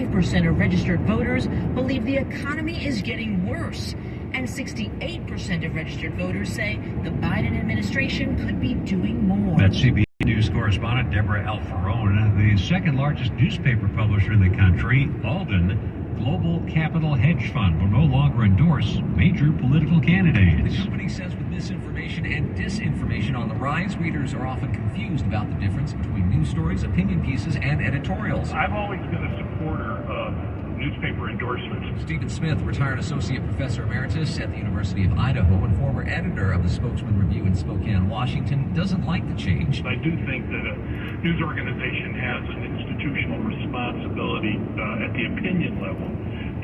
65% of registered voters believe the economy is getting worse. And 68% of registered voters say the Biden administration could be doing more. That's CBS News correspondent Deborah Alfarone. The second largest newspaper publisher in the country, Alden Global Capital Hedge Fund, will no longer endorse major political candidates. The company says with misinformation and disinformation on the rise, readers are often confused about the difference between news stories, opinion pieces, and editorials. I've always been a supporter of newspaper endorsements. Stephen Smith, retired associate professor emeritus at the University of Idaho and former editor of the Spokesman Review in Spokane, Washington, doesn't like the change. I do think that a news organization has an institutional responsibility at the opinion level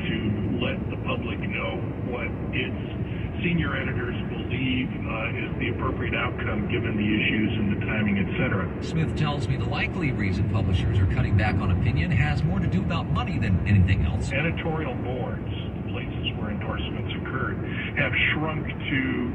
to let the public know what its senior editors believe is the appropriate outcome given the issues and the timing, etc. Smith tells me the likely reason publishers are cutting back on opinion has more to do about money than anything else. Editorial boards, places where endorsements occurred, have shrunk to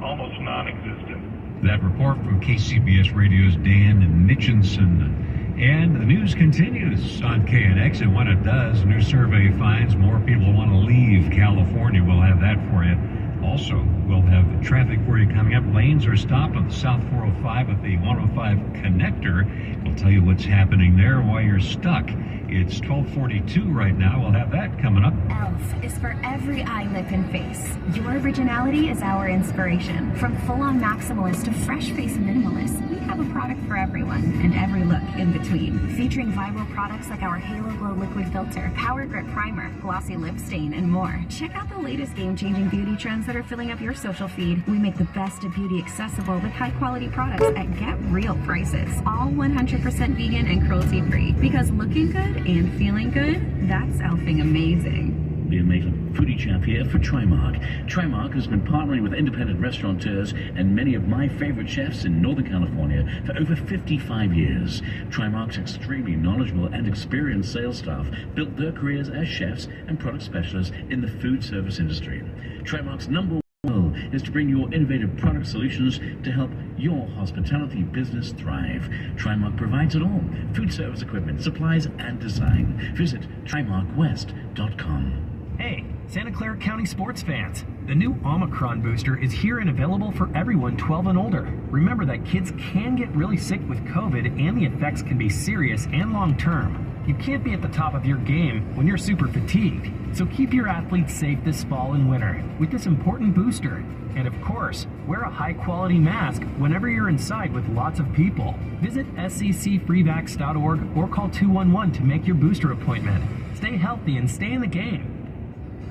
almost non-existent. That report from KCBS Radio's Dan Mitchinson. And the news continues on KNX, and when it does, a new survey finds more people want to leave California. We'll have that for you. Also, we'll have traffic for you coming up. Lanes are stopped on the South 405 at the 105 connector. We'll tell you what's happening there while you're stuck. It's 12:42 right now. We'll have that coming up. ELF is for every eye, lip, and face. Your originality is our inspiration. From full-on maximalist to fresh face minimalist, we have a product for everyone and every look in between. Featuring viral products like our Halo Glow Liquid Filter, Power Grip Primer, Glossy Lip Stain, and more. Check out the latest game-changing beauty trends that are filling up your social feed. We make the best of beauty accessible with high-quality products at get real prices. All 100% vegan and cruelty-free. Because looking good and feeling good, that's elfing amazing. Ian Maitland, foodie chap here for Trimark. Trimark has been partnering with independent restaurateurs and many of my favorite chefs in Northern California for over 55 years. Trimark's extremely knowledgeable and experienced sales staff built their careers as chefs and product specialists in the food service industry. Trimark's number goal is to bring your innovative product solutions to help your hospitality business thrive. Trimark provides it all: food service equipment, supplies, and design. Visit TrimarkWest.com. Hey, Santa Clara County sports fans. The new Omicron booster is here and available for everyone 12 and older. Remember that kids can get really sick with COVID and the effects can be serious and long-term. You can't be at the top of your game when you're super fatigued. So keep your athletes safe this fall and winter with this important booster. And of course, wear a high-quality mask whenever you're inside with lots of people. Visit sccfreevax.org or call 211 to make your booster appointment. Stay healthy and stay in the game.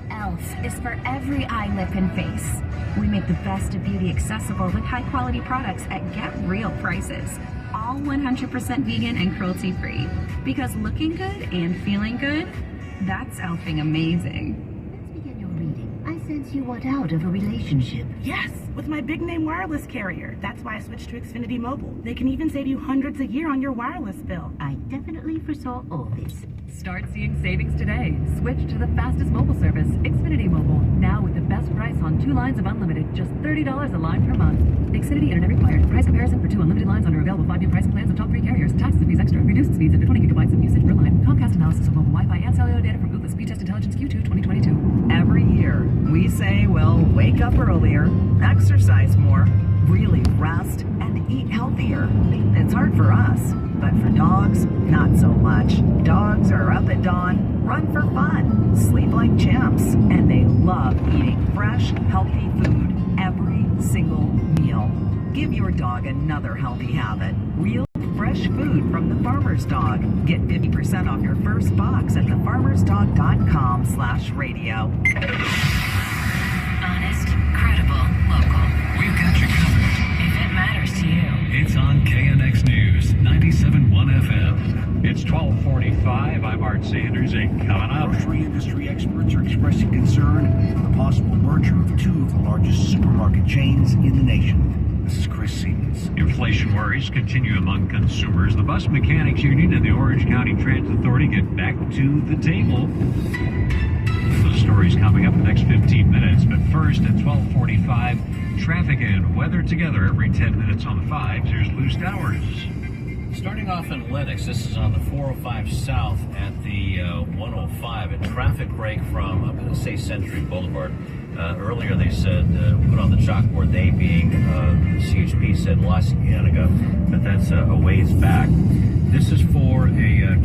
ELF is for every eye, lip, and face. We make the best of beauty accessible with high-quality products at get real prices. All 100% vegan and cruelty-free. Because looking good and feeling good, that's elfing amazing. Let's begin your reading. I sense you want out of a relationship. Yes, with my big name wireless carrier. That's why I switched to Xfinity Mobile. They can even save you hundreds a year on your wireless bill. I definitely foresaw all this. Start seeing savings today. Switch to the fastest mobile service, Xfinity Mobile. Now with the best price on 2 lines of unlimited, just $30 a line per month. Xfinity Internet required. Price comparison for 2 unlimited lines under available 5-new pricing plans of top 3 carriers. Taxes and fees extra. Reduced speeds up to 20 gigabytes of usage per line. Comcast analysis of mobile Wi-Fi and cellular data from Ookla Speed Test Intelligence Q2 2022. Every year, we say, well, wake up earlier, exercise more, really rest, and eat healthier. It's hard for us, but for dogs, not so much. Dogs are up at dawn, run for fun, sleep like chimps, and they love eating fresh, healthy food every single meal. Give your dog another healthy habit. Real fresh food from the Farmer's Dog. Get 50% off your first box at thefarmersdog.com/radio. Honest, credible, local. We've got you covered. If it matters to you. It's on KNX News, 97.1 FM. It's 12:45. I'm Art Sanders, and coming up. Grocery industry experts are expressing concern for the possible merger of 2 of the largest supermarket chains in the nation. This is Chris Siemens. Inflation worries continue among consumers. The Bus Mechanics Union and the Orange County Transit Authority get back to the table. The story's coming up in the next 15 minutes, but first at 12:45, traffic and weather together every 10 minutes on the 5s. Here's Lou Stowers. Starting off in Lenox, this is on the 405 South at the 105. 12:05, a traffic break from, I'm going to say Century Boulevard. Earlier they said, put on the chalkboard, they being, CHP said La Cienega, but that's a ways back. This is for a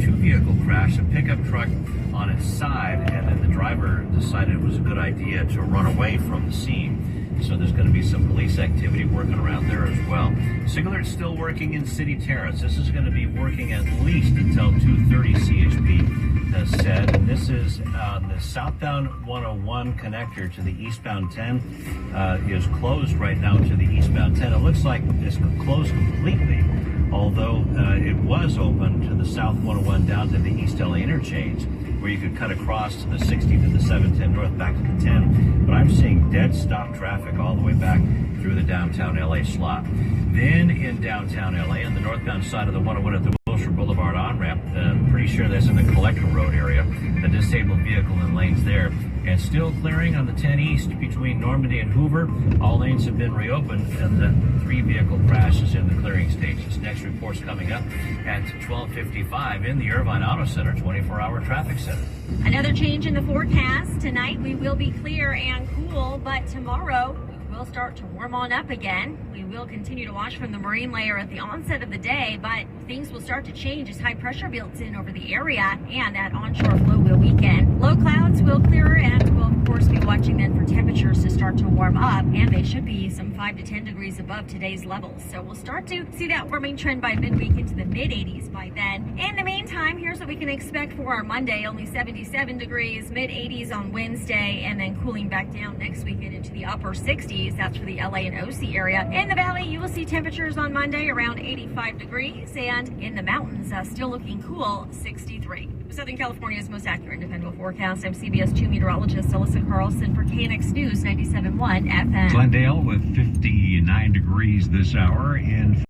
two-vehicle crash, a pickup truck on its side, and then the driver decided it was a good idea to run away from the scene. So there's going to be some police activity working around there as well. Singular's still working in City Terrace. This is going to be working at least until 2:30, CHP has said. And this is the southbound 101 connector to the eastbound 10 is closed right now to the eastbound 10. It looks like it's closed completely, although it was open to the south 101 down to the East LA interchange, where you could cut across to the 60 to the 710 north back to the 10. But I'm seeing dead stop traffic all the way back through the downtown LA slot. Then in downtown LA, on the northbound side of the 101 at the Wilshire Boulevard on-ramp, pretty sure that's in the Collector Road area, the disabled vehicle in lanes there. And still clearing on the 10 East between Normandy and Hoover. All lanes have been reopened, and the 3-vehicle crash is in the clearing stages. Next report's coming up at 12:55 in the Irvine Auto Center 24-hour traffic center. Another change in the forecast. Tonight we will be clear and cool, but tomorrow will start to warm on up again. We will continue to watch from the marine layer at the onset of the day, but things will start to change as high pressure builds in over the area, and that onshore flow will weaken. Low clouds will clear, and we'll of course be watching then for temperatures to start to warm up, and they should be some 5 to 10 degrees above today's levels. So we'll start to see that warming trend by midweek into the mid-80s by then. In the meantime, here's what we can expect for our Monday. Only 77 degrees, mid-80s on Wednesday, and then cooling back down next weekend into the upper 60s. That's for the LA and OC area. In the valley, you will see temperatures on Monday around 85 degrees, and in the mountains, still looking cool, 63. Southern California's most accurate and dependable forecast. I'm CBS 2 meteorologist Alyssa Carlson for KNX News 97.1 FM. Glendale with 59 degrees this hour in,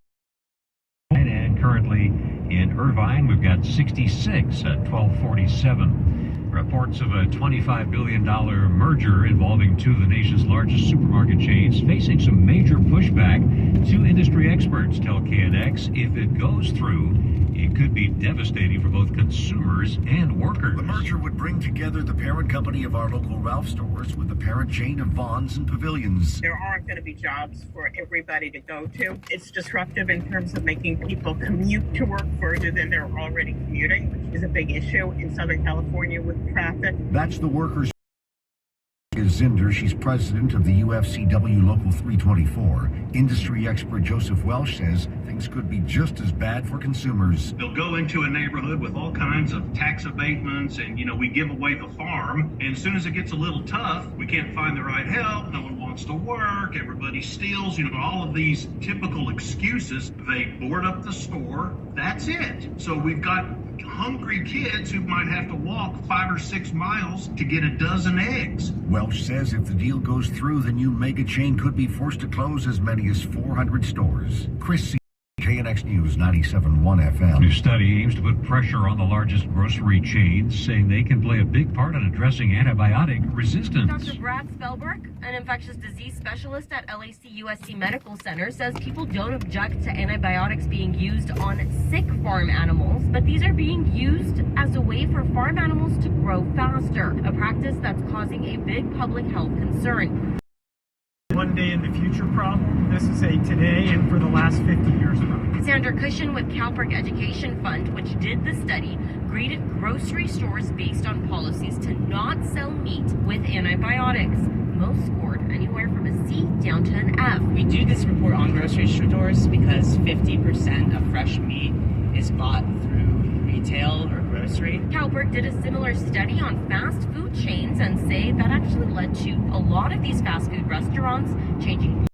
and currently in Irvine, we've got 66 at 12:47. Reports of a $25 billion merger involving two of the nation's largest supermarket chains facing some major pushback. Two industry experts tell KNX if it goes through, it could be devastating for both consumers and workers. The merger would bring together the parent company of our local Ralph stores with the parent chain of Vons and Pavilions. There aren't going to be jobs for everybody to go to. It's disruptive in terms of making people commute to work further than they're already commuting, which is a big issue in Southern California with traffic. That's the workers. Zinder, she's president of the UFCW Local 324. Industry expert Joseph Welsh says things could be just as bad for consumers. They'll go into a neighborhood with all kinds of tax abatements and, we give away the farm. And as soon as it gets a little tough, we can't find the right help. No one wants to work. Everybody steals, all of these typical excuses. They board up the store. That's it. So we've got hungry kids who might have to walk 5 or 6 miles to get a dozen eggs. Welsh says if the deal goes through, the new mega chain could be forced to close as many as 400 stores. Chris C. KNX News 97.1 FM. A new study aims to put pressure on the largest grocery chains, saying they can play a big part in addressing antibiotic resistance. Dr. Brad Spellberg, an infectious disease specialist at LAC USC Medical Center, says people don't object to antibiotics being used on sick farm animals, but these are being used as a way for farm animals to grow faster, a practice that's causing a big public health concern. One day in the future problem. This is a today and for the last 50 years problem. Sandra Cushion with CalPERC Education Fund, which did the study, graded grocery stores based on policies to not sell meat with antibiotics. Most scored anywhere from a C down to an F. We do this report on grocery stores because 50% of fresh meat is bought through retail or grocery. CalPERC did a similar study on fast food chains and say that actually led to a lot of these fast food restaurants changing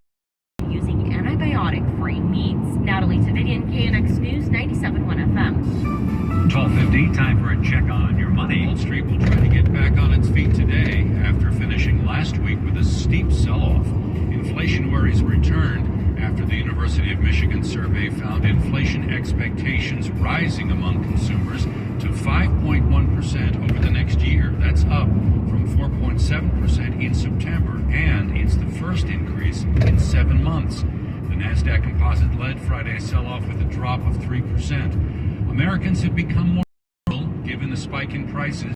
using antibiotic-free meats. Natalie Tavidian, KNX News 97.1 FM. 12:50, time for a check on your money. Wall Street will try to get back on its feet today after finishing last week with a steep sell-off. Inflation worries returned after the University of Michigan survey found inflation expectations rising among consumers to 5.1% over the next year. That's up from 4.7% in September, and it's the first increase in 7 months. The NASDAQ composite led Friday's sell-off with a drop of 3%. Americans have become more given the spike in prices.